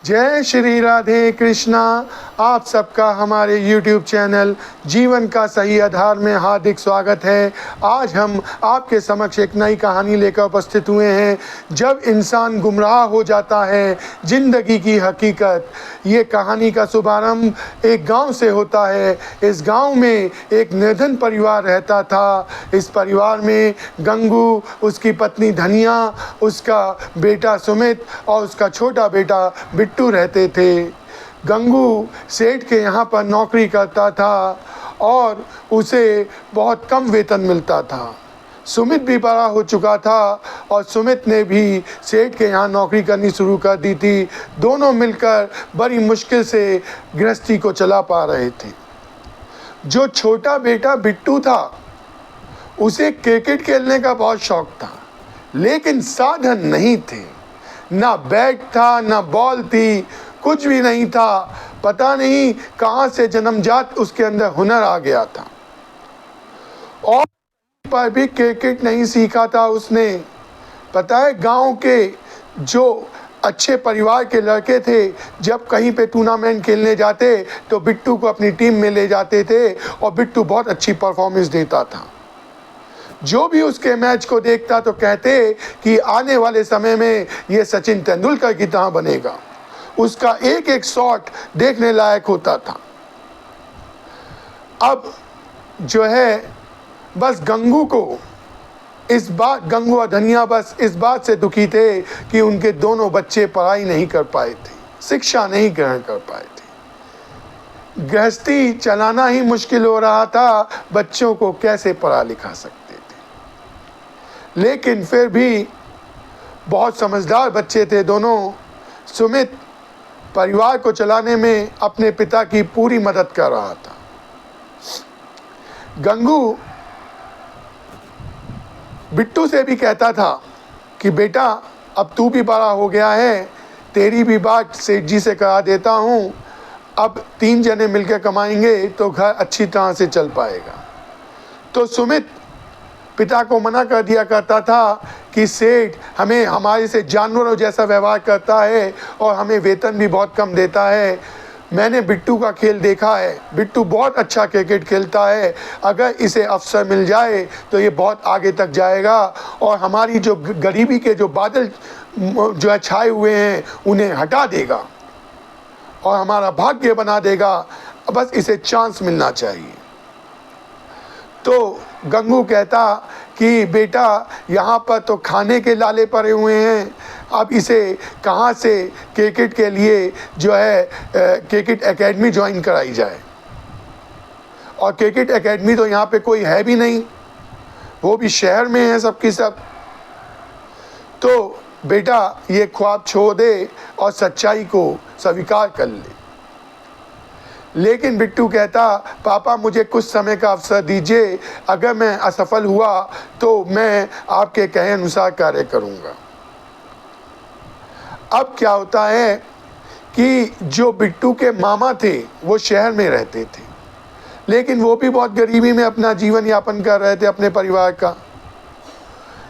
जय श्री राधे कृष्णा। आप सबका हमारे YouTube चैनल जीवन का सही आधार में हार्दिक स्वागत है। आज हम आपके समक्ष एक नई कहानी लेकर उपस्थित हुए हैं, जब इंसान गुमराह हो जाता है, जिंदगी की हकीकत। ये कहानी का शुभारंभ एक गांव से होता है। इस गांव में एक निर्धन परिवार रहता था। इस परिवार में गंगू, उसकी पत्नी धनिया, उसका बेटा सुमित और उसका छोटा बेटा बिट्टू रहते थे। गंगू सेठ के यहाँ पर नौकरी करता था और उसे बहुत कम वेतन मिलता था। सुमित भी बड़ा हो चुका था और सुमित ने भी सेठ के यहाँ नौकरी करनी शुरू कर दी थी। दोनों मिलकर बड़ी मुश्किल से गृहस्थी को चला पा रहे थे। जो छोटा बेटा बिट्टू था, उसे क्रिकेट खेलने का बहुत शौक था, लेकिन साधन नहीं थे। ना बैट था, ना बॉल थी, कुछ भी नहीं था। पता नहीं कहाँ से जन्मजात उसके अंदर हुनर आ गया था। और पर भी क्रिकेट नहीं सीखा था उसने। पता है, गांव के जो अच्छे परिवार के लड़के थे, जब कहीं पे टूर्नामेंट खेलने जाते तो बिट्टू को अपनी टीम में ले जाते थे और बिट्टू बहुत अच्छी परफॉर्मेंस देता था। जो भी उसके मैच को देखता तो कहते कि आने वाले समय में ये सचिन तेंदुलकर की तरह बनेगा। उसका एक एक शॉट देखने लायक होता था। अब जो है, बस गंगू को इस बात, गंगू और धनिया बस इस बात से दुखी थे कि उनके दोनों बच्चे पढ़ाई नहीं कर पाए थे, शिक्षा नहीं ग्रहण कर पाए थे। गृहस्थी चलाना ही मुश्किल हो रहा था, बच्चों को कैसे पढ़ा लिखा सकते थे। लेकिन फिर भी बहुत समझदार बच्चे थे दोनों। सुमित परिवार को चलाने में अपने पिता की पूरी मदद कर रहा था। गंगू बिट्टू से भी कहता था कि बेटा, अब तू भी बड़ा हो गया है, तेरी भी बात सेठ जी से करा देता हूँ। अब 3 जने मिलकर कमाएंगे तो घर अच्छी तरह से चल पाएगा। तो सुमित पिता को मना कर दिया करता था कि सेठ हमें हमारे से जानवरों जैसा व्यवहार करता है और हमें वेतन भी बहुत कम देता है। मैंने बिट्टू का खेल देखा है, बिट्टू बहुत अच्छा क्रिकेट खेलता है। अगर इसे अवसर मिल जाए तो ये बहुत आगे तक जाएगा और हमारी जो गरीबी के जो बादल जो है छाए हुए हैं, उन्हें हटा देगा और हमारा भाग्य बना देगा। बस इसे चांस मिलना चाहिए। तो गंगू कहता कि बेटा, यहाँ पर तो खाने के लाले पड़े हुए हैं, अब इसे कहाँ से क्रिकेट के लिए जो है क्रिकेट एकेडमी ज्वाइन कराई जाए। और क्रिकेट एकेडमी तो यहाँ पे कोई है भी नहीं, वो भी शहर में है सबकी सब। तो बेटा, ये ख्वाब छोड़ दे और सच्चाई को स्वीकार कर ले। लेकिन बिट्टू कहता, पापा मुझे कुछ समय का अवसर दीजिए, अगर मैं असफल हुआ तो मैं आपके कहे अनुसार कार्य करूँगा। अब क्या होता है कि जो बिट्टू के मामा थे वो शहर में रहते थे, लेकिन वो भी बहुत गरीबी में अपना जीवन यापन कर रहे थे अपने परिवार का।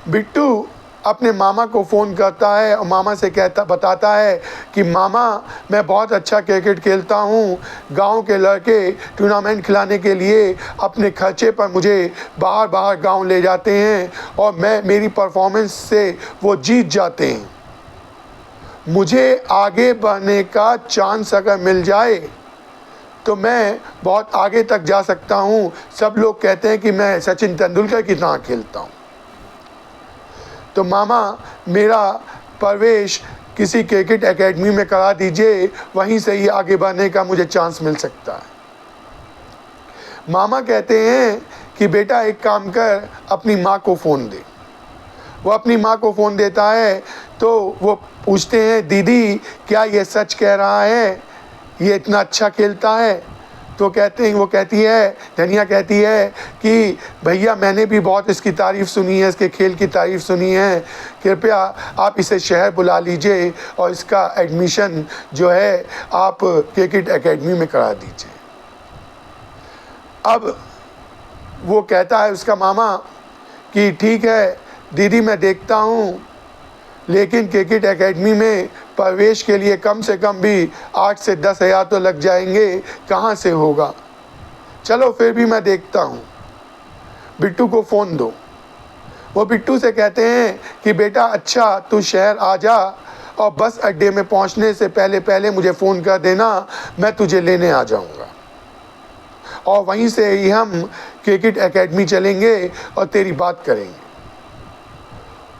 बिट्टू अपने मामा को फ़ोन करता है और मामा से बताता है कि मामा, मैं बहुत अच्छा क्रिकेट खेलता हूँ, गांव के लड़के टूर्नामेंट खिलाने के लिए अपने खर्चे पर मुझे बाहर गांव ले जाते हैं और मेरी परफॉर्मेंस से वो जीत जाते हैं। मुझे आगे बढ़ने का चांस अगर मिल जाए तो मैं बहुत आगे तक जा सकता हूँ। सब लोग कहते हैं कि मैं सचिन तेंदुलकर की तरह खेलता हूँ। तो मामा, मेरा प्रवेश किसी क्रिकेट एकेडमी में करा दीजिए, वहीं से ही आगे बढ़ने का मुझे चांस मिल सकता है। मामा कहते हैं कि बेटा एक काम कर, अपनी माँ को फ़ोन दे। वो अपनी माँ को फ़ोन देता है तो वो पूछते हैं, दीदी क्या ये सच कह रहा है, ये इतना अच्छा खेलता है? तो कहते हैं, वो कहती है, धनिया कहती है कि भैया मैंने भी बहुत इसकी तारीफ़ सुनी है, इसके खेल की तारीफ़ सुनी है, कृपया आप इसे शहर बुला लीजिए और इसका एडमिशन जो है आप क्रिकेट एकेडमी में करा दीजिए। अब वो कहता है उसका मामा कि ठीक है दीदी, मैं देखता हूँ, लेकिन क्रिकेट एकेडमी में प्रवेश के लिए कम से कम भी 8 से 10 हज़ार तो लग जाएंगे, कहाँ से होगा। चलो फिर भी मैं देखता हूँ। बिट्टू को फ़ोन दो। वो बिट्टू से कहते हैं कि बेटा अच्छा तू शहर आ जा और बस अड्डे में पहुंचने से पहले पहले मुझे फ़ोन कर देना, मैं तुझे लेने आ जाऊंगा और वहीं से ही हम क्रिकेट एकेडमी चलेंगे और तेरी बात करेंगे।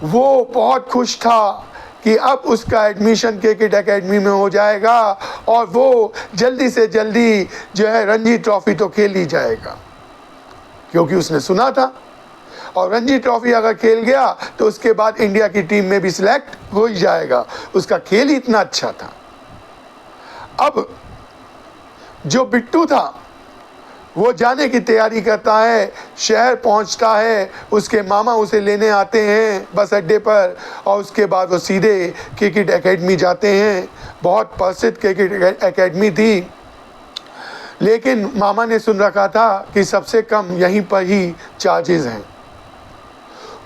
वो बहुत खुश था कि अब उसका एडमिशन क्रिकेट एकेडमी में हो जाएगा और वो जल्दी से जल्दी जो है रणजी ट्रॉफी तो खेल ही जाएगा, क्योंकि उसने सुना था। और रणजी ट्रॉफी अगर खेल गया तो उसके बाद इंडिया की टीम में भी सिलेक्ट हो ही जाएगा, उसका खेल ही इतना अच्छा था। अब जो बिट्टू था वो जाने की तैयारी करता है, शहर पहुंचता है, उसके मामा उसे लेने आते हैं बस अड्डे पर और उसके बाद वो सीधे क्रिकेट एकेडमी जाते हैं। बहुत प्रसिद्ध क्रिकेट एकेडमी थी, लेकिन मामा ने सुन रखा था कि सबसे कम यहीं पर ही चार्जेस हैं।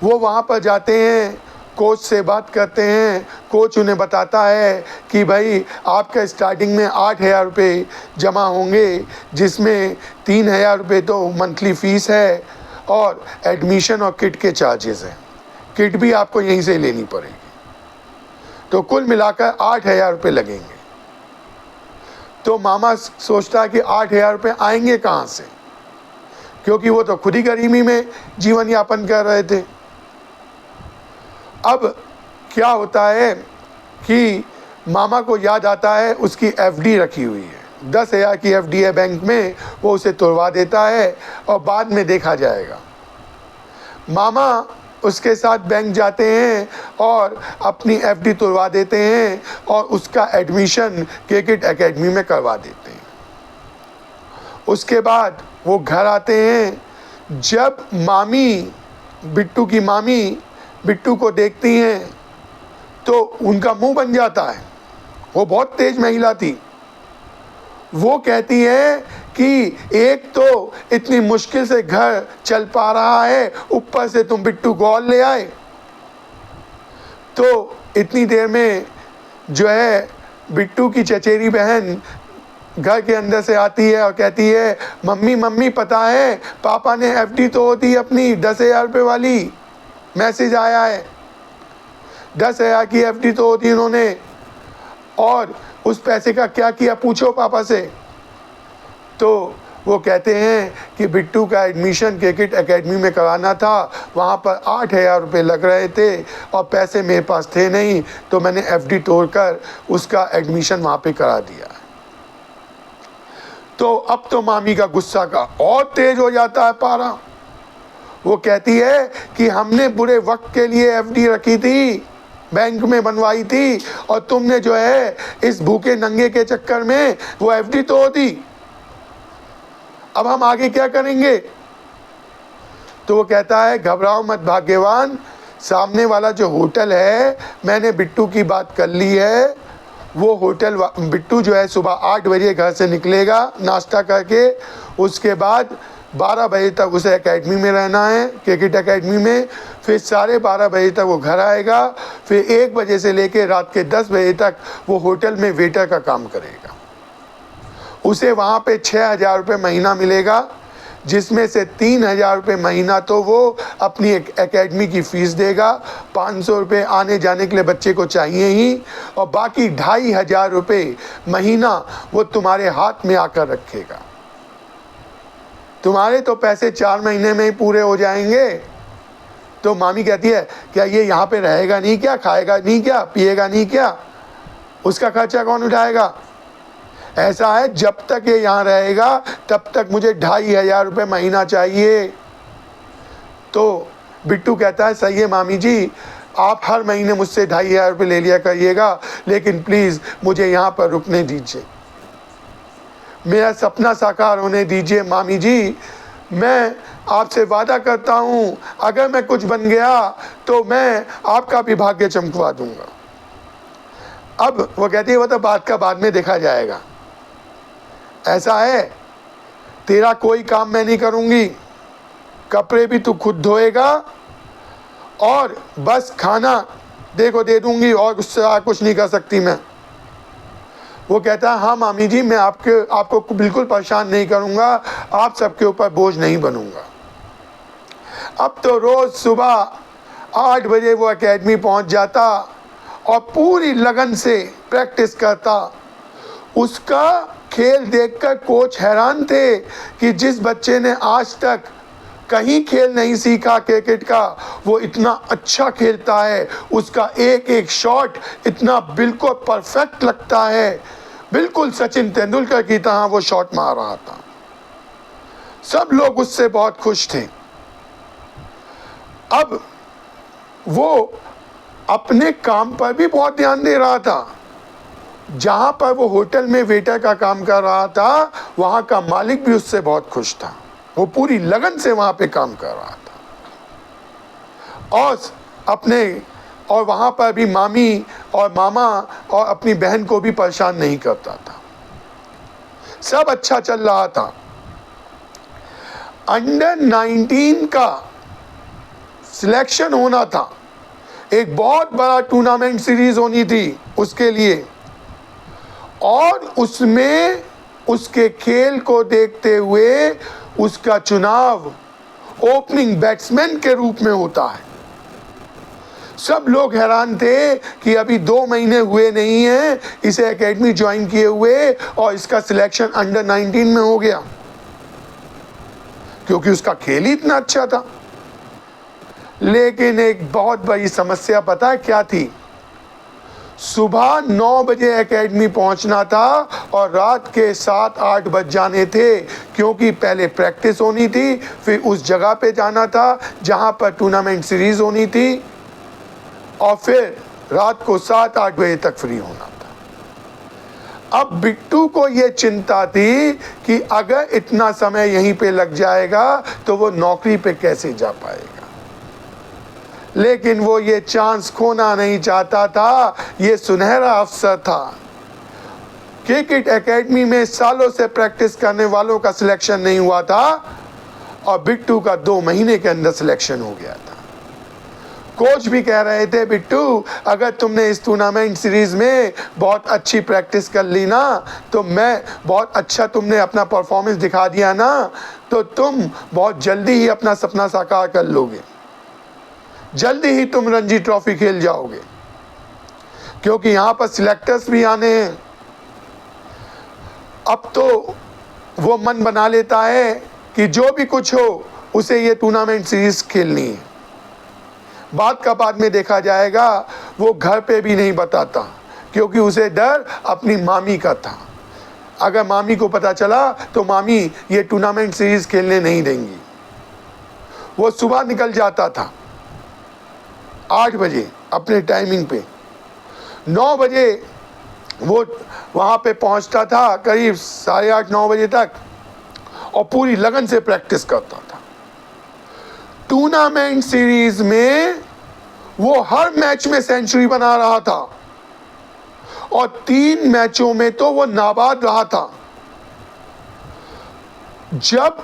वो वहाँ पर जाते हैं, कोच से बात करते हैं। कोच उन्हें बताता है कि भाई आपका स्टार्टिंग में 8,000 रुपये जमा होंगे, जिसमें 3,000 रुपये तो मंथली फ़ीस है और एडमिशन और किट के चार्जेस हैं। किट भी आपको यहीं से लेनी पड़ेगी, तो कुल मिलाकर 8,000 रुपये लगेंगे। तो मामा सोचता है कि 8,000 रुपये आएंगे कहाँ से, क्योंकि वो तो खुद ही गरीबी में जीवन यापन कर रहे थे। अब क्या होता है कि मामा को याद आता है उसकी एफडी रखी हुई है, 10,000 की एफडी है बैंक में, वो उसे तोड़वा देता है और बाद में देखा जाएगा। मामा उसके साथ बैंक जाते हैं और अपनी एफडी तोड़वा देते हैं और उसका एडमिशन क्रिकेट एकेडमी में करवा देते हैं। उसके बाद वो घर आते हैं। जब मामी, बिट्टू की मामी बिट्टू को देखती हैं तो उनका मुंह बन जाता है। वो बहुत तेज महिला थी। वो कहती है कि एक तो इतनी मुश्किल से घर चल पा रहा है, ऊपर से तुम बिट्टू को और ले आए। तो इतनी देर में जो है बिट्टू की चचेरी बहन घर के अंदर से आती है और कहती है, मम्मी मम्मी पता है पापा ने एफडी तो होती अपनी 10,000 रुपये वाली, मैसेज आया है। 10,000 की एफडी तो होती इन्होंने, और उस पैसे का क्या किया पूछो पापा से। तो वो कहते हैं कि बिट्टू का एडमिशन क्रिकेट एकेडमी में कराना था, वहाँ पर 8,000 रुपये लग रहे थे और पैसे मेरे पास थे नहीं, तो मैंने एफडी तोड़कर उसका एडमिशन वहाँ पे करा दिया। तो अब तो मामी का गुस्सा का और तेज हो जाता है पारा। वो कहती है कि हमने बुरे वक्त के लिए एफडी रखी थी, बैंक में बनवाई थी, और तुमने जो है इस भूखे नंगे के चक्कर में वो एफडी तो होती। अब हम आगे क्या करेंगे। तो वो कहता है, घबराओ मत भाग्यवान, सामने वाला जो होटल है मैंने बिट्टू की बात कर ली है। वो होटल बिट्टू जो है सुबह 8 बजे घर से निकलेगा नाश्ता करके, उसके बाद 12 बजे तक उसे एकेडमी में रहना है, क्रिकेट एकेडमी में। फिर 12:30 बजे तक वो घर आएगा। फिर 1 बजे से लेकर रात के 10 बजे तक वो होटल में वेटर का काम करेगा। उसे वहाँ पे 6,000 रुपये महीना मिलेगा, जिसमें से 3,000 रुपये महीना तो वो अपनी एकेडमी की फ़ीस देगा, 500 रुपये आने जाने के लिए बच्चे को चाहिए ही, और बाकी 2,500 रुपये महीना वो तुम्हारे हाथ में आकर रखेगा। तुम्हारे तो पैसे 4 महीने में ही पूरे हो जाएंगे। तो मामी कहती है, क्या ये यहाँ पे रहेगा नहीं क्या, खाएगा नहीं क्या, पिएगा नहीं क्या, उसका खर्चा कौन उठाएगा। ऐसा है जब तक ये यहाँ रहेगा तब तक मुझे 2,500 रुपये महीना चाहिए। तो बिट्टू कहता है, सही है मामी जी, आप हर महीने मुझसे 2,500 रुपये ले लिया करिएगा, लेकिन प्लीज़ मुझे यहाँ पर रुकने दीजिए, मेरा सपना साकार होने दीजिए मामी जी। मैं आपसे वादा करता हूँ अगर मैं कुछ बन गया तो मैं आपका भी भाग्य चमकवा दूंगा। अब वो कहती है, वो तो बात का बाद में देखा जाएगा। ऐसा है, तेरा कोई काम मैं नहीं करूँगी, कपड़े भी तू खुद धोएगा और बस खाना देखो दे दूंगी और उससे कुछ नहीं कर सकती मैं। वो कहता है हाँ मामी जी, मैं आपको बिल्कुल परेशान नहीं करूँगा, आप सबके ऊपर बोझ नहीं बनूंगा। अब तो रोज़ सुबह 8 बजे वो एकेडमी पहुंच जाता और पूरी लगन से प्रैक्टिस करता। उसका खेल देखकर कोच हैरान थे कि जिस बच्चे ने आज तक कहीं खेल नहीं सीखा क्रिकेट का, वो इतना अच्छा खेलता है, उसका एक एक शॉट इतना बिल्कुल परफेक्ट लगता है, बिल्कुल सचिन तेंदुलकर की तरह वो शॉट मार रहा था। सब लोग उससे बहुत खुश थे। अब वो अपने काम पर भी बहुत ध्यान दे रहा था। जहाँ पर वो होटल में वेटर का काम कर रहा था, वहाँ का मालिक भी उससे बहुत खुश था। वो पूरी लगन से वहाँ पे काम कर रहा था और वहाँ पर भी मामी और मामा और अपनी बहन को भी परेशान नहीं करता था। सब अच्छा चल रहा था। अंडर 19 का सिलेक्शन होना था, एक बहुत बड़ा टूर्नामेंट सीरीज होनी थी उसके लिए, और उसमें उसके खेल को देखते हुए उसका चुनाव ओपनिंग बैट्समैन के रूप में होता है। सब लोग हैरान थे कि अभी 2 महीने हुए नहीं हैं इसे एकेडमी ज्वाइन किए हुए और इसका सिलेक्शन अंडर 19 में हो गया, क्योंकि उसका खेल ही इतना अच्छा था। लेकिन एक बहुत बड़ी समस्या पता है क्या थी? सुबह 9 बजे एकेडमी पहुंचना था और रात के 7-8 बज जाने थे, क्योंकि पहले प्रैक्टिस होनी थी, फिर उस जगह पे जाना था जहां पर टूर्नामेंट सीरीज होनी थी, और फिर रात को 7-8 बजे तक फ्री होना था। अब बिट्टू को ये चिंता थी कि अगर इतना समय यहीं पे लग जाएगा तो वो नौकरी पे कैसे जा पाएगा। लेकिन वो ये चांस खोना नहीं चाहता था, ये सुनहरा अवसर था। क्रिकेट एकेडमी में सालों से प्रैक्टिस करने वालों का सिलेक्शन नहीं हुआ था और बिट्टू का 2 महीने के अंदर सिलेक्शन हो गया था। कोच भी कह रहे थे, बिट्टू अगर तुमने इस टूर्नामेंट सीरीज में बहुत अच्छी प्रैक्टिस कर ली ना, तो मैं बहुत अच्छा तुमने अपना परफॉर्मेंस दिखा दिया ना, तो तुम बहुत जल्दी ही अपना सपना साकार कर लोगे, जल्दी ही तुम रणजी ट्रॉफी खेल जाओगे, क्योंकि यहाँ पर सिलेक्टर्स भी आने हैं। अब तो वो मन बना लेता है कि जो भी कुछ हो उसे ये टूर्नामेंट सीरीज खेलनी है। बात का बाद में देखा जाएगा, वो घर पे भी नहीं बताता, क्योंकि उसे डर अपनी मामी का था। अगर मामी को पता चला तो मामी ये टूर्नामेंट सीरीज खेलने नहीं देंगी। वो सुबह निकल जाता था 8 बजे अपने टाइमिंग पे, 9 बजे वो वहाँ पे पहुँचता था, करीब 8:30-9 बजे तक, और पूरी लगन से प्रैक्टिस करता था। टूर्नामेंट सीरीज में वो हर मैच में सेंचुरी बना रहा था और 3 मैचों में तो वो नाबाद रहा था। जब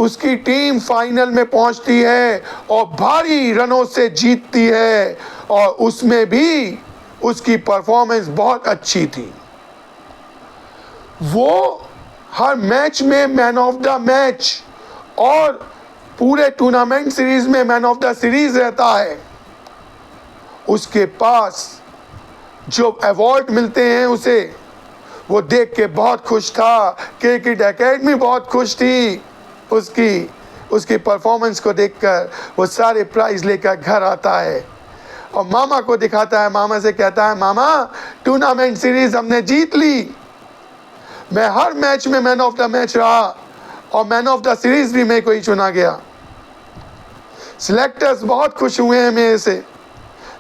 उसकी टीम फाइनल में पहुंचती है और भारी रनों से जीतती है, और उसमें भी उसकी परफॉर्मेंस बहुत अच्छी थी, वो हर मैच में मैन ऑफ द मैच और पूरे टूर्नामेंट सीरीज में मैन ऑफ द सीरीज रहता है। उसके पास जो अवार्ड मिलते हैं उसे वो देख के बहुत खुश था। क्रिकेट एकेडमी बहुत खुश थी उसकी परफॉर्मेंस को देखकर। वो सारे प्राइज लेकर घर आता है और मामा को दिखाता है। मामा से कहता है, मामा टूर्नामेंट सीरीज हमने जीत ली, मैं हर मैच में मैन ऑफ द मैच रहा और मैन ऑफ द सीरीज भी मेरे को ही चुना गया। सिलेक्टर्स बहुत खुश हुए हैं मेरे से,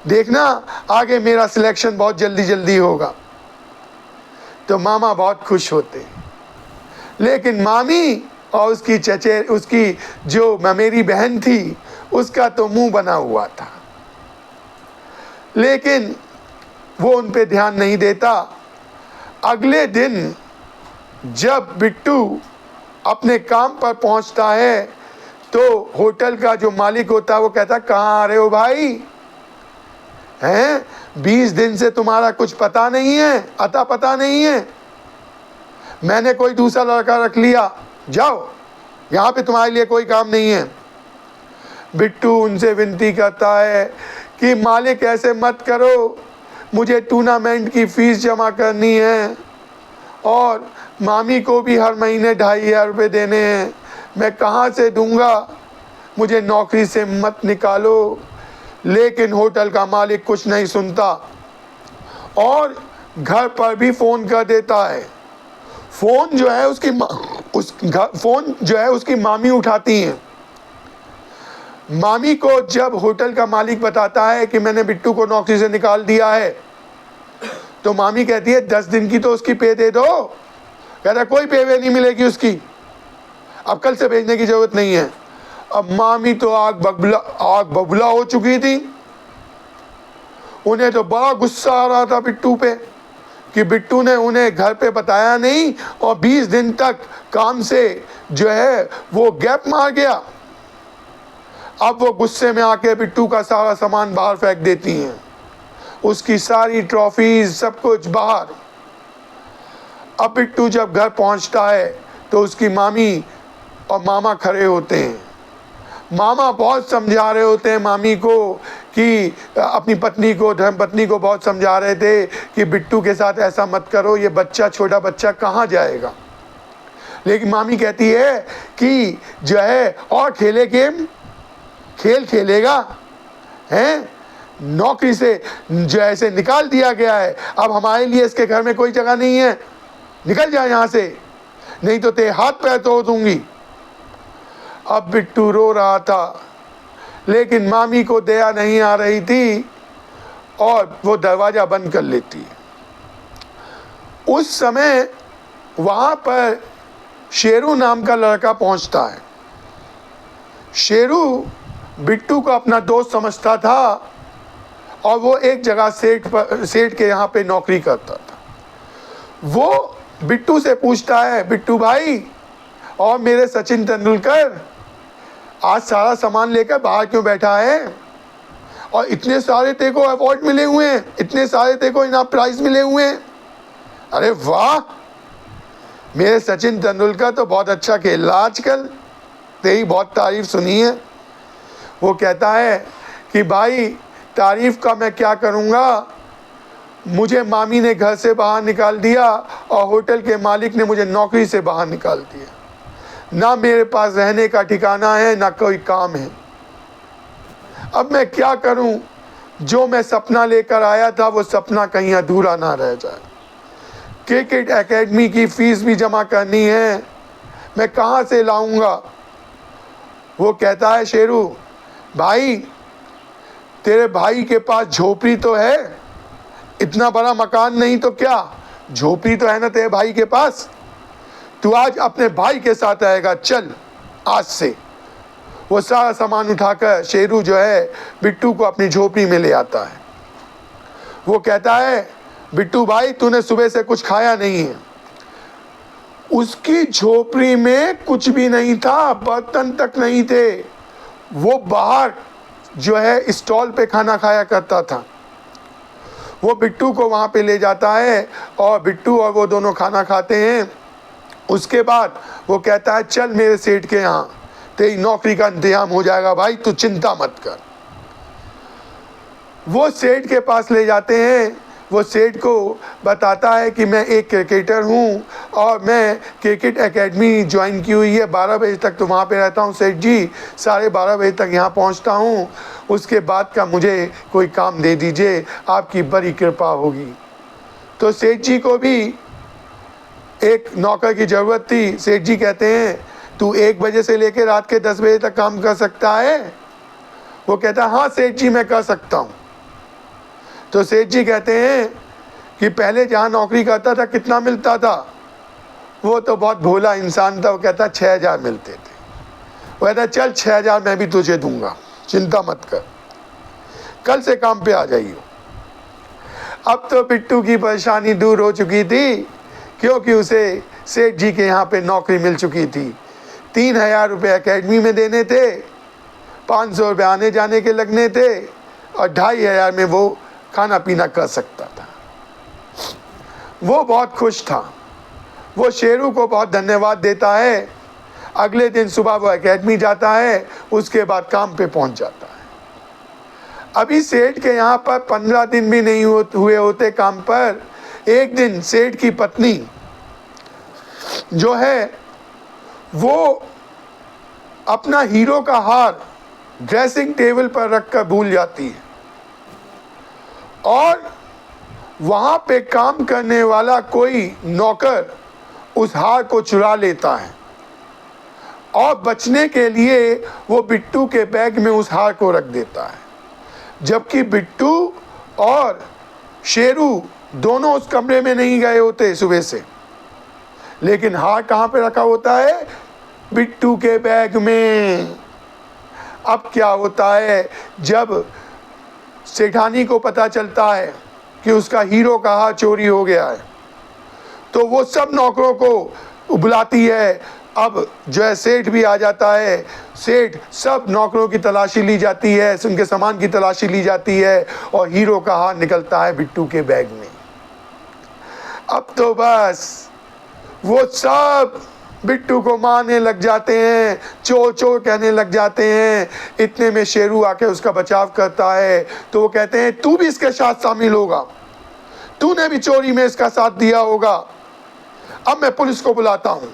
देखना आगे मेरा सिलेक्शन बहुत जल्दी होगा। तो मामा बहुत खुश होते, लेकिन मामी और उसकी जो मेरी बहन थी, उसका तो मुंह बना हुआ था, लेकिन वो उन पे ध्यान नहीं देता। अगले दिन जब बिट्टू अपने काम पर पहुंचता है तो होटल का जो मालिक होता है वो कहता, कहाँ आ रहे हो भाई, हैं? 20 दिन से तुम्हारा कुछ पता नहीं है, अता पता नहीं है। मैंने कोई दूसरा लड़का रख लिया, जाओ, यहाँ पे तुम्हारे लिए कोई काम नहीं है। बिट्टू उनसे विनती करता है कि मालिक ऐसे मत करो, मुझे टूर्नामेंट की फीस जमा करनी है और मामी को भी हर महीने 2,500 रुपये देने हैं, मैं कहाँ से दूंगा, मुझे नौकरी से मत निकालो। लेकिन होटल का मालिक कुछ नहीं सुनता और घर पर भी फ़ोन कर देता है। फ़ोन जो है उसकी मामी उठाती हैं। मामी को जब होटल का मालिक बताता है कि मैंने बिट्टू को नौकरी से निकाल दिया है, तो मामी कहती है 10 दिन की तो उसकी पे दे दो। कहता कोई पे वे नहीं मिलेगी उसकी, अब कल से भेजने की ज़रूरत नहीं है। अब मामी तो आग बबूला हो चुकी थी। उन्हें तो बड़ा गुस्सा आ रहा था बिट्टू पे कि बिट्टू ने उन्हें घर पे बताया नहीं और 20 दिन तक काम से जो है वो गैप मार गया। अब वो गुस्से में आके बिट्टू का सारा सामान बाहर फेंक देती हैं, उसकी सारी ट्रॉफीज, सब कुछ बाहर। अब बिट्टू जब घर पहुंचता है तो उसकी मामी और मामा खड़े होते हैं। मामा बहुत समझा रहे होते हैं मामी को कि अपनी पत्नी को, धर्मपत्नी को बहुत समझा रहे थे कि बिट्टू के साथ ऐसा मत करो, ये बच्चा, छोटा बच्चा कहाँ जाएगा। लेकिन मामी कहती है कि जो है और खेले गेम, खेल खेलेगा, हैं? नौकरी से जो ऐसे निकाल दिया गया है, अब हमारे लिए इसके घर में कोई जगह नहीं है, निकल जाए यहाँ से, नहीं तो तेरे हाथ पैर तोड़ दूंगी। अब बिट्टू रो रहा था, लेकिन मामी को दया नहीं आ रही थी और वो दरवाज़ा बंद कर लेती है। उस समय वहाँ पर शेरू नाम का लड़का पहुँचता है। शेरू बिट्टू को अपना दोस्त समझता था और वो एक जगह सेठ के यहाँ पे नौकरी करता था। वो बिट्टू से पूछता है, बिट्टू भाई और मेरे सचिन तेंदुलकर आज सारा सामान लेकर बाहर क्यों बैठा है, और इतने सारे तेरे को अवार्ड मिले हुए हैं, इतने सारे तेरे को इनाम प्राइज मिले हुए हैं। अरे वाह, मेरे सचिन तेंदुलकर तो बहुत अच्छा खेल रहा आजकल, तेरी बहुत तारीफ सुनी है। वो कहता है कि भाई तारीफ का मैं क्या करूँगा, मुझे मामी ने घर से बाहर निकाल दिया और होटल के मालिक ने मुझे नौकरी से बाहर निकाल दिया, ना मेरे पास रहने का ठिकाना है, ना कोई काम है। अब मैं क्या करूं, जो मैं सपना लेकर आया था वो सपना कहीं अधूरा ना रह जाए। क्रिकेट एकेडमी की फीस भी जमा करनी है, मैं कहाँ से लाऊंगा। वो कहता है शेरू भाई, तेरे भाई के पास झोपड़ी तो है, इतना बड़ा मकान नहीं तो क्या, झोपड़ी तो है ना तेरे भाई के पास, तू आज अपने भाई के साथ आएगा, चल आज से। वो सारा सामान उठाकर शेरू जो है बिट्टू को अपनी झोपड़ी में ले आता है। वो कहता है बिट्टू भाई तूने सुबह से कुछ खाया नहीं है। उसकी झोपड़ी में कुछ भी नहीं था, बर्तन तक नहीं थे, वो बाहर जो है स्टॉल पे खाना खाया करता था। वो बिट्टू को वहाँ पे ले जाता है और बिट्टू और वो दोनों खाना खाते हैं। उसके बाद वो कहता है चल मेरे सेठ के यहाँ, तेरी नौकरी का इंतजाम हो जाएगा भाई, तू चिंता मत कर। वो सेठ के पास ले जाते हैं। वो सेठ को बताता है कि मैं एक क्रिकेटर हूँ और मैं क्रिकेट एकेडमी ज्वाइन की हुई है, 12 बजे तक तो वहाँ पे रहता हूँ सेठ जी, 12:30 बजे तक यहाँ पहुँचता हूँ, उसके बाद का मुझे कोई काम दे दीजिए, आपकी बड़ी कृपा होगी। तो सेठ जी को भी एक नौकर की ज़रूरत थी। सेठ जी कहते हैं तू 1 बजे से लेकर रात के 10 बजे तक काम कर सकता है। वो कहता है हाँ सेठ जी मैं कर सकता हूँ। तो सेठ जी कहते हैं कि पहले जहाँ नौकरी करता था कितना मिलता था। वो तो बहुत भोला इंसान था, वो कहता 6,000 मिलते थे। वो कहता चल 6,000 मैं भी तुझे दूंगा, चिंता मत कर, कल से काम पे आ जाइए। अब तो बिट्टू की परेशानी दूर हो चुकी थी, क्योंकि उसे सेठ जी के यहाँ पे नौकरी मिल चुकी थी। 3,000 रुपये एकेडमी में देने थे, 500 रुपये आने जाने के लगने थे और 2,500 में वो खाना पीना कर सकता था। वो बहुत खुश था। वो शेरू को बहुत धन्यवाद देता है। अगले दिन सुबह वो एकेडमी जाता है, उसके बाद काम पे पहुंच जाता है। अभी सेठ के यहाँ पर 15 दिन भी नहीं हुए होते काम पर। एक दिन सेठ की पत्नी जो है वो अपना हीरो का हार ड्रेसिंग टेबल पर रखकर भूल जाती है और वहाँ पे काम करने वाला कोई नौकर उस हार को चुरा लेता है और बचने के लिए वो बिट्टू के बैग में उस हार को रख देता है। जबकि बिट्टू और शेरू दोनों उस कमरे में नहीं गए होते सुबह से, लेकिन हार कहाँ पे रखा होता है? बिट्टू के बैग में। अब क्या होता है, जब सेठानी को पता चलता है कि उसका हीरो का हार चोरी हो गया है, तो वो सब नौकरों को बुलाती है। अब जो है सेठ भी आ जाता है। सेठ सब नौकरों की तलाशी ली जाती है, उनके सामान की तलाशी ली जाती है और हीरो का हार निकलता है बिट्टू के बैग में। अब तो बस वो सब बिट्टू को मारने लग जाते हैं, चोर चोर कहने लग जाते हैं। इतने में शेरू आके उसका बचाव करता है। तो वो कहते हैं तू भी इसके साथ शामिल होगा, तूने भी चोरी में इसका साथ दिया होगा, अब मैं पुलिस को बुलाता हूँ।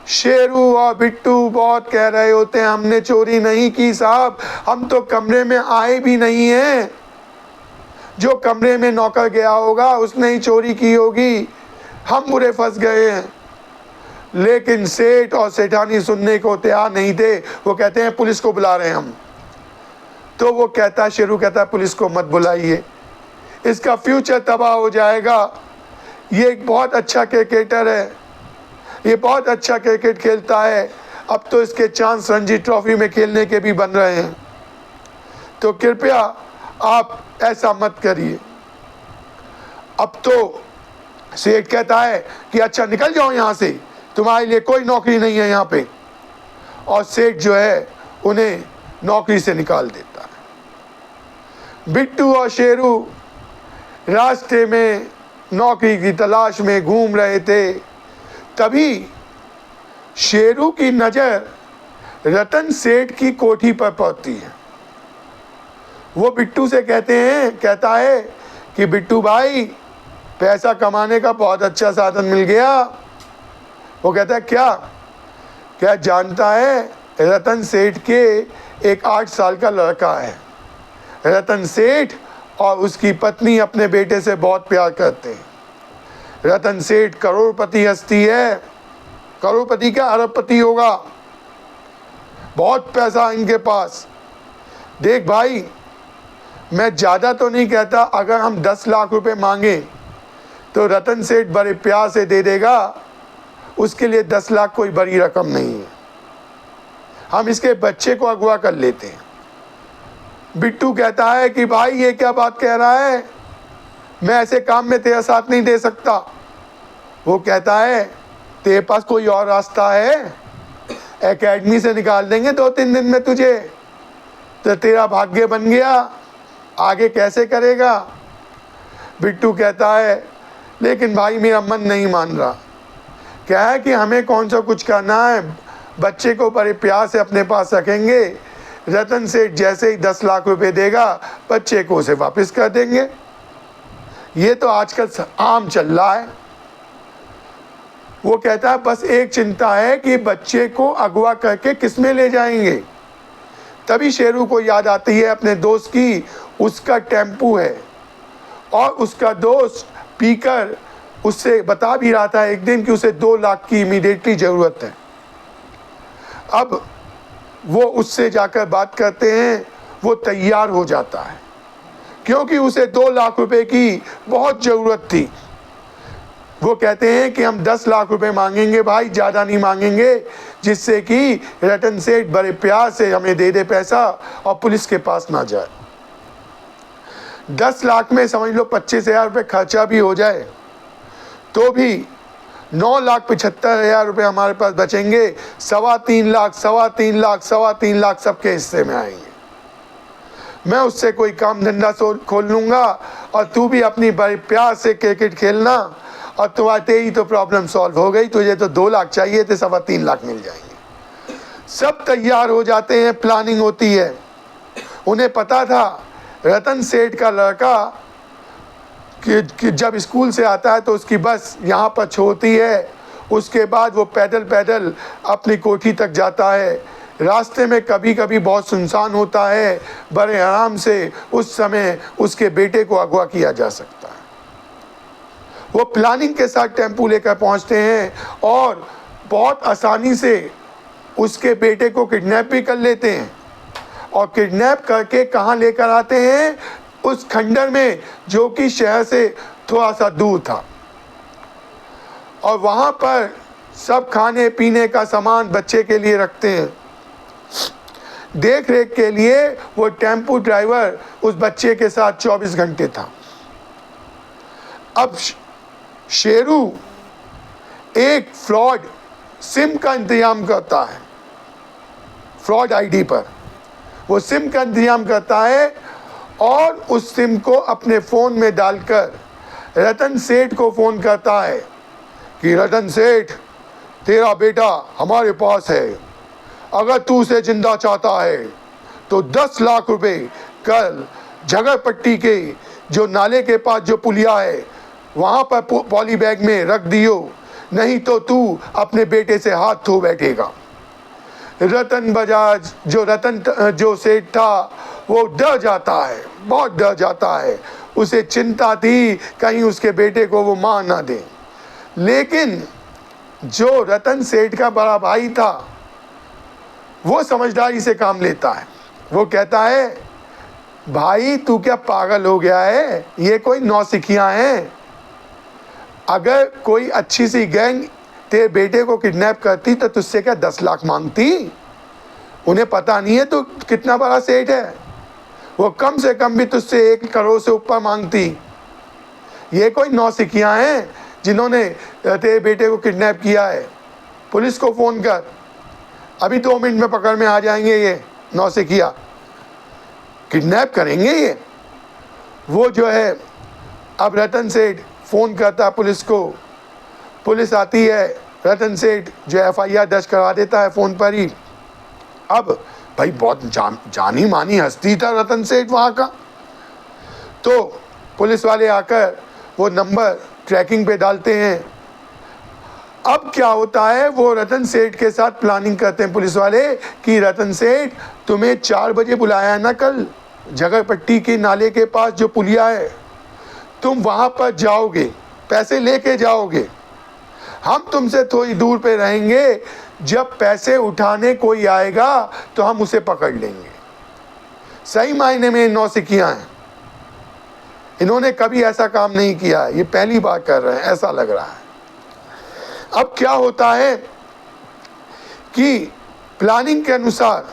शेरू और बिट्टू बहुत कह रहे होते हैं हमने चोरी नहीं की साहब, हम तो कमरे में आए भी नहीं हैं। जो कमरे में नौकर गया होगा उसने ही चोरी की होगी, हम बुरे फंस गए हैं। लेकिन सेठ और सेठानी सुनने को तैयार नहीं थे। वो कहते हैं पुलिस को बुला रहे हैं हम। तो वो कहता, शेरू कहता है पुलिस को मत बुलाइए, इसका फ्यूचर तबाह हो जाएगा। ये एक बहुत अच्छा क्रिकेटर है, ये बहुत अच्छा क्रिकेट खेलता है, अब तो इसके चांस रणजी ट्रॉफी में खेलने के भी बन रहे हैं, तो कृपया आप ऐसा मत करिए। अब तो सेठ कहता है कि अच्छा निकल जाओ यहाँ से, तुम्हारे लिए कोई नौकरी नहीं है यहाँ पे। और सेठ जो है उन्हें नौकरी से निकाल देता है। बिट्टू और शेरू रास्ते में नौकरी की तलाश में घूम रहे थे। तभी शेरू की नज़र रतन सेठ की कोठी पर पड़ती है। वो बिट्टू से कहता है कि बिट्टू भाई, पैसा कमाने का बहुत अच्छा साधन मिल गया। वो कहता है क्या जानता है, रतन सेठ के एक 8 साल का लड़का है। रतन सेठ और उसकी पत्नी अपने बेटे से बहुत प्यार करते हैं। रतन सेठ करोड़पति हस्ती है, करोड़पति का अरबपति होगा, बहुत पैसा इनके पास। देख भाई, मैं ज़्यादा तो नहीं कहता, अगर हम 10 लाख रुपए मांगे तो रतन सेठ बड़े प्यार से दे देगा। उसके लिए 10 लाख कोई बड़ी रकम नहीं है, हम इसके बच्चे को अगवा कर लेते हैं। बिट्टू कहता है कि भाई ये क्या बात कह रहा है, मैं ऐसे काम में तेरा साथ नहीं दे सकता। वो कहता है तेरे पास कोई और रास्ता है? एकेडमी से निकाल देंगे 2-3 दिन में तुझे, तो तेरा भाग्य बन गया, आगे कैसे करेगा? बिट्टू कहता है लेकिन भाई मेरा मन नहीं मान रहा। क्या है कि हमें कौन सा कुछ करना है, बच्चे को बड़े प्यार से अपने पास रखेंगे। रतन सेठ जैसे ही 10 लाख रुपए देगा, बच्चे को उसे वापस कर देंगे। ये तो आजकल आम चल रहा है। वो कहता है बस एक चिंता है कि बच्चे को अगवा करके किस में ले जाएंगे। तभी शेरू को याद आती है अपने दोस्त की। उसका टेम्पू है और उसका दोस्त पीकर उससे बता भी रहा था एक दिन कि उसे 2 लाख की इमीडिएटली ज़रूरत है। अब वो उससे जाकर बात करते हैं। वो तैयार हो जाता है क्योंकि उसे 2 लाख रुपए की बहुत ज़रूरत थी। वो कहते हैं कि हम 10 लाख रुपए मांगेंगे भाई, ज़्यादा नहीं मांगेंगे, जिससे कि रतन सेठ बड़े प्यार से हमें दे दे पैसा और पुलिस के पास ना जाए। 10 लाख में समझ लो 25,000 रुपये खर्चा भी हो जाए तो भी 9,75,000 रुपये हमारे पास बचेंगे। 3.25 लाख, 3.25 लाख, 3.25 लाख सबके हिस्से में आएंगे। मैं उससे कोई काम धंधा खोल लूँगा और तू भी अपनी बड़े प्यार से क्रिकेट खेलना और तेरी तो प्रॉब्लम सॉल्व हो गई। तुझे तो 2 लाख चाहिए थे, 3.25 लाख मिल जाएंगे। सब तैयार हो जाते हैं, प्लानिंग होती है। उन्हें पता था रतन सेठ का लड़का कि जब स्कूल से आता है तो उसकी बस यहाँ पर छोड़ती है, उसके बाद वो पैदल पैदल अपनी कोठी तक जाता है। रास्ते में कभी कभी बहुत सुनसान होता है, बड़े आराम से उस समय उसके बेटे को अगवा किया जा सकता है। वो प्लानिंग के साथ टेम्पू लेकर पहुंचते हैं और बहुत आसानी से उसके बेटे को किडनैप भी कर लेते हैं और किडनैप करके कहाँ लेकर आते हैं, उस खंडर में जो कि शहर से थोड़ा सा दूर था। और वहाँ पर सब खाने पीने का सामान बच्चे के लिए रखते हैं। देख रेख के लिए वो टेम्पू ड्राइवर उस बच्चे के साथ 24 घंटे था। अब शेरू एक फ्रॉड सिम का इंतजाम करता है, फ्रॉड आईडी पर वो सिम का इंतजाम करता है और उस सिम को अपने फ़ोन में डालकर रतन सेठ को फ़ोन करता है कि रतन सेठ, तेरा बेटा हमारे पास है, अगर तू उसे जिंदा चाहता है तो 10 लाख रुपए कल झगड़पट्टी के जो नाले के पास जो पुलिया है वहाँ पर पॉली बैग में रख दियो, नहीं तो तू अपने बेटे से हाथ धो बैठेगा। रतन बजाज जो सेठ था वो डर जाता है, बहुत डर जाता है। उसे चिंता थी कहीं उसके बेटे को वो मार ना दे। लेकिन जो रतन सेठ का बड़ा भाई था वो समझदारी से काम लेता है। वो कहता है, भाई तू क्या पागल हो गया है, ये कोई नौसिखियाँ हैं। अगर कोई अच्छी सी गैंग तेरे बेटे को किडनैप करती तो तुझसे क्या 10 लाख मांगती? उन्हें पता नहीं है तू कितना बड़ा सेठ है, वो कम से कम भी तुझसे 1 करोड़ से ऊपर मांगती। ये कोई नौसिखियाँ हैं जिन्होंने तेरे बेटे को किडनैप किया है। पुलिस को फ़ोन कर, अभी 2 मिनट में पकड़ में आ जाएंगे ये नौसिखिया, किडनैप करेंगे ये। वो जो है अब रतन सेठ फ़ोन करता है पुलिस को, पुलिस आती है, रतन सेठ जो FIR दर्ज करवा देता है फ़ोन पर ही। अब भाई बहुत जानी मानी हस्ती था रतन सेठ वहाँ का, तो पुलिस वाले आकर वो नंबर ट्रैकिंग पे डालते हैं। अब क्या होता है, वो रतन सेठ के साथ प्लानिंग करते हैं पुलिस वाले कि रतन सेठ तुम्हें 4 बजे बुलाया है ना कल झगड़पट्टी के नाले के पास जो पुलिया है, तुम वहाँ पर जाओगे, पैसे लेके जाओगे, हम तुमसे थोड़ी दूर पे रहेंगे, जब पैसे उठाने कोई आएगा तो हम उसे पकड़ लेंगे। सही मायने में नौसिखियाँ हैं, इन्होंने कभी ऐसा काम नहीं किया है, ये पहली बार कर रहे हैं ऐसा लग रहा है। अब क्या होता है कि प्लानिंग के अनुसार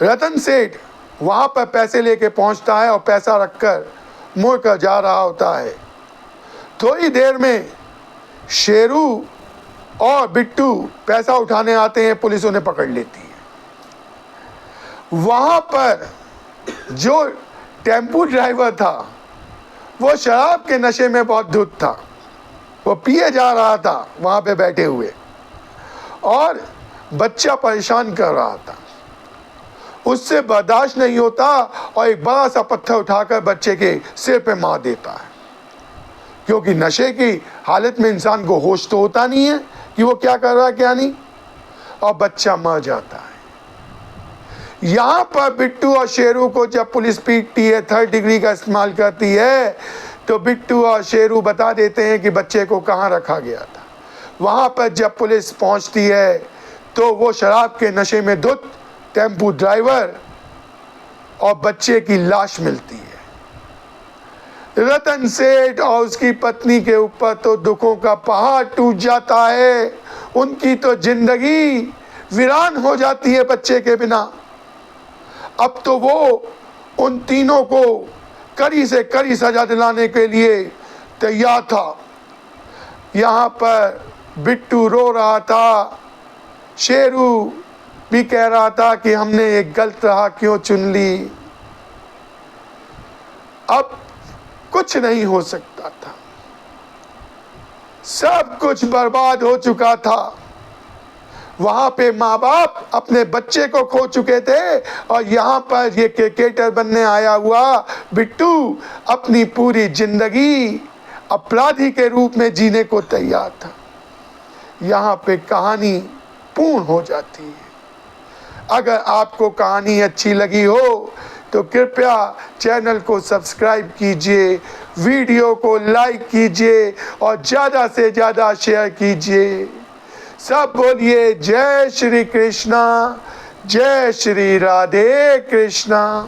रतन सेठ वहाँ पर पैसे लेके पहुँचता है और पैसा रखकर मुड़ कर जा रहा होता है। थोड़ी देर में शेरू और बिट्टू पैसा उठाने आते हैं, पुलिस उन्हें पकड़ लेती है। वहाँ पर जो टेम्पू ड्राइवर था वो शराब के नशे में बहुत धुत था, वो पिए जा रहा था वहाँ पे बैठे हुए और बच्चा परेशान कर रहा था। उससे बर्दाश्त नहीं होता और एक बड़ा सा पत्थर उठाकर बच्चे के सिर पे मार देता है, क्योंकि नशे की हालत में इंसान को होश तो होता नहीं है कि वो क्या कर रहा है क्या नहीं, और बच्चा मर जाता है। यहाँ पर बिट्टू और शेरू को जब पुलिस पीटती है, 3rd डिग्री का इस्तेमाल करती है, तो बिट्टू और शेरू बता देते हैं कि बच्चे को कहाँ रखा गया था। वहाँ पर जब पुलिस पहुँचती है तो वो शराब के नशे में धुत टेम्पू ड्राइवर और बच्चे की लाश मिलती है। रतन सेठ और उसकी पत्नी के ऊपर तो दुखों का पहाड़ टूट जाता है, उनकी तो जिंदगी वीरान हो जाती है बच्चे के बिना। अब तो वो उन तीनों को कड़ी से कड़ी सजा दिलाने के लिए तैयार था। यहाँ पर बिट्टू रो रहा था, शेरू भी कह रहा था कि हमने एक गलत राह क्यों चुन ली, अब कुछ नहीं हो सकता था, सब कुछ बर्बाद हो चुका था। वहां पे माँ बाप अपने बच्चे को खो चुके थे और यहाँ पर ये क्रिकेटर बनने आया हुआ बिट्टू अपनी पूरी जिंदगी अपराधी के रूप में जीने को तैयार था। यहाँ पे कहानी पूर्ण हो जाती है। अगर आपको कहानी अच्छी लगी हो तो कृपया चैनल को सब्सक्राइब कीजिए, वीडियो को लाइक कीजिए और ज़्यादा से ज़्यादा शेयर कीजिए। सब बोलिए जय श्री कृष्णा, जय श्री राधे कृष्णा।